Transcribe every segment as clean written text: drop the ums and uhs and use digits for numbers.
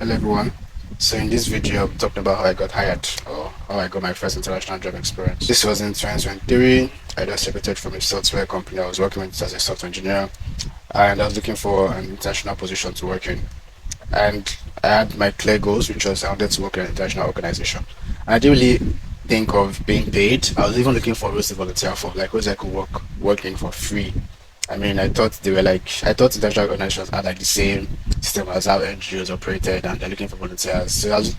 Hello everyone. So in this video, I'm talking about how I got hired or how I got my first international job experience. This was in 2023. I just separated from a software company I was working with as a software engineer, and I was looking for an international position to work in. And I had my clear goals, which was I wanted to work in an international organization. And I didn't really think of being paid. I was even looking for roles to volunteer for, like roles I could work in for free. I mean, I thought international organizations had like the same system as how NGOs operated, and they're looking for volunteers. So I was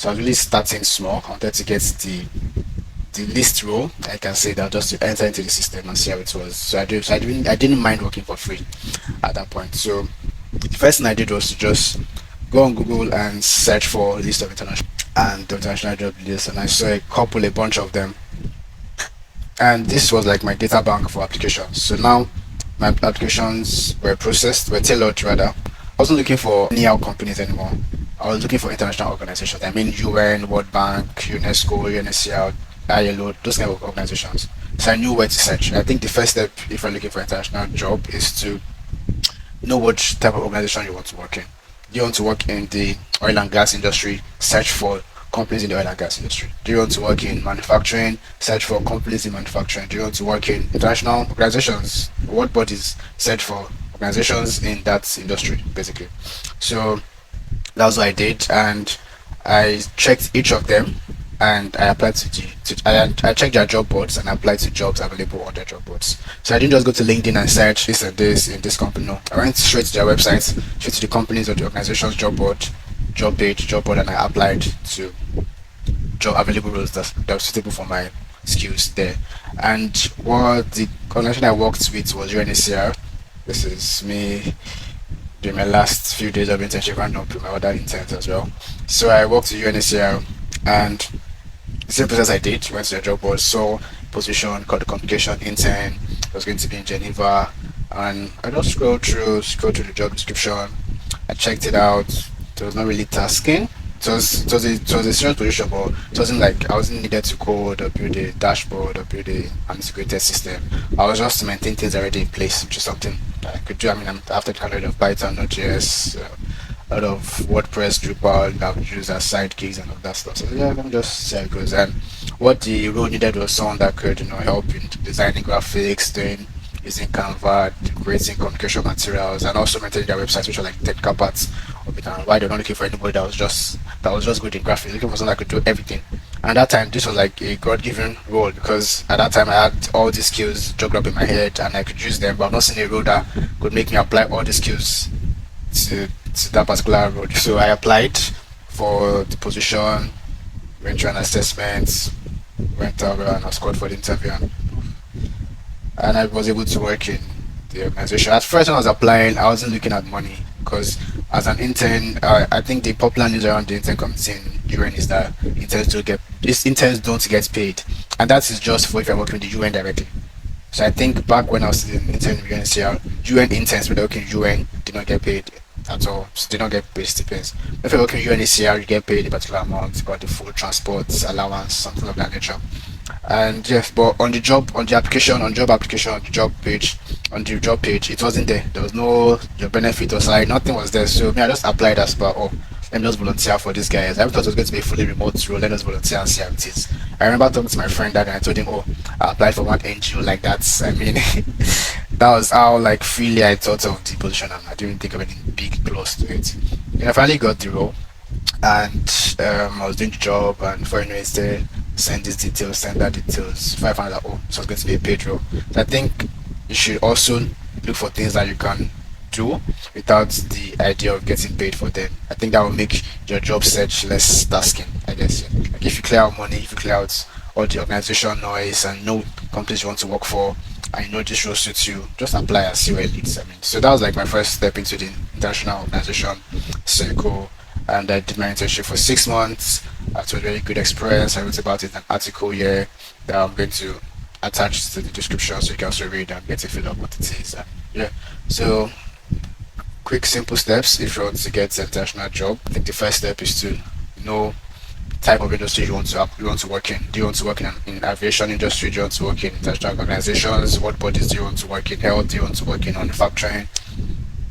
really starting small. I wanted to get the least role I can say that, just to enter into the system and see how it was. I didn't mind working for free at that point. So the first thing I did was to just go on Google and search for a list of international job lists, and I saw a bunch of them, and this was like my data bank for applications. So now my applications were tailored rather. I wasn't looking for anyhow companies anymore. I was looking for international organizations. I mean UN, World Bank, UNESCO, UNHCR, ILO, those kind of organizations. So I knew where to search. I think the first step if you're looking for an international job is to know what type of organization you want to work in. Do you want to work in the oil and gas industry? Search for companies in the oil and gas industry. Do you want to work in manufacturing? Search for companies in manufacturing. Do you want to work in international organizations? What bodies? Search for organizations in that industry, basically. So that's what I did, and I checked each of them, and I applied I checked their job boards and applied to jobs available on their job boards. So I didn't just go to LinkedIn and search this and this in this company. No, I went straight to their websites, straight to the companies or the organization's job page, job board, and I applied to job available roles that were suitable for my skills there. And what the organization I worked with was UNHCR. This is me during my last few days of internship and up my other interns as well. So I worked with UNHCR, and the same process I did. Went to the job board, saw position called the communication intern. It was going to be in Geneva, and I just scrolled through the job description. I checked it out. It was not really tasking. It was a serious position, but it wasn't like I wasn't needed to code or build a dashboard or build an integrated system. I was just to maintain things already in place, which is something that I could do. I mean, I'm after a lot of Python, Node.js, a lot of WordPress, Drupal that I would use as side gigs and all that stuff. So yeah, let me just see how it goes. And what the role needed was someone that could, help in designing graphics, doing using Canva, creating communication materials, and also maintaining their websites, which are like technical parts of it. And why they're not looking for anybody that was just good in graphics, looking for someone that could do everything. And at that time, this was like a God-given role, because at that time I had all these skills jugged up in my head and I could use them, but I've not seen a role that could make me apply all the skills to that particular role. So I applied for the position, went through an assessment, went over, and I was called for the interview, and I was able to work in the organization. At first, when I was applying, I wasn't looking at money, because as an intern, I think the popular news around the intern community in UN is that interns don't get paid, and that is just for if you're working with the UN directly. So I think back when I was an intern with UNHCR, UN interns when they working UN did not get paid at all. So they don't get paid stipends. If you're working with UNHCR, you get paid a particular amount, got the full transport allowance, something of that nature. And yes, but on the job, on the application, on job application, on the job page, it wasn't there. There was no job benefit or salary, nothing was there. So me, I just applied as per, oh, let me just volunteer for these guys. I thought it was going to be a fully remote role. Let us volunteer and see how it is. I remember talking to my friend that, and I told him, oh, I applied for one NGO like that. I mean, that was how like freely I thought of the position, and I didn't think of any big plus to it. And I finally got the role, and I was doing the job, and before you know it, send these details, send that details. If I found out, oh, so it's going to be a paid role. So I think you should also look for things that you can do without the idea of getting paid for them. I think that will make your job search less tasking, I guess. Yeah. Like if you clear out money, if you clear out all the organization noise and know companies you want to work for, and you know this role suits you, just apply and see where it leads. I mean, so that was like my first step into the international organization circle, and I did my internship for 6 months. It was a very good experience. I wrote about it in an article here that I'm going to attach to the description, so you can also read and get a feel of what it is. And yeah, so quick, simple steps if you want to get an international job. I think the first step is to know type of industry you want to work in. Do you want to work in aviation industry? Do you want to work in international organizations? What bodies do you want to work in? Health? Do you want to work in manufacturing?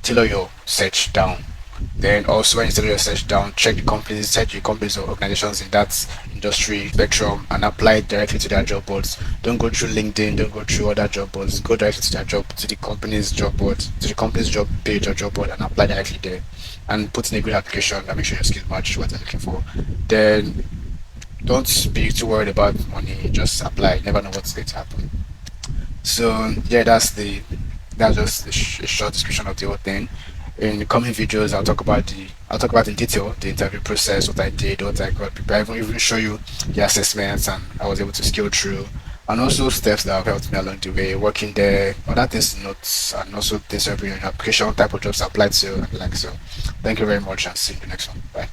Tailor your search down Then also when you settle your search down, check the companies, search the companies or organizations in that industry spectrum and apply it directly to their job boards. Don't go through LinkedIn, don't go through other job boards. Go directly to their job, to the company's job board, to the company's job page or job board and apply directly there. And put in a good application and make sure your skills match what they're looking for. Then don't be too worried about money, just apply. You never know what's going to happen. So yeah, that's just a short description of the whole thing. In the coming videos, I'll talk about in detail the interview process, what I did, what I got prepared. I will even show you the assessments and I was able to scale through, and also steps that have helped me along the way, working there, other things to notes, and also things every application type of jobs applied to and like so. Thank you very much and see you in the next one. Bye.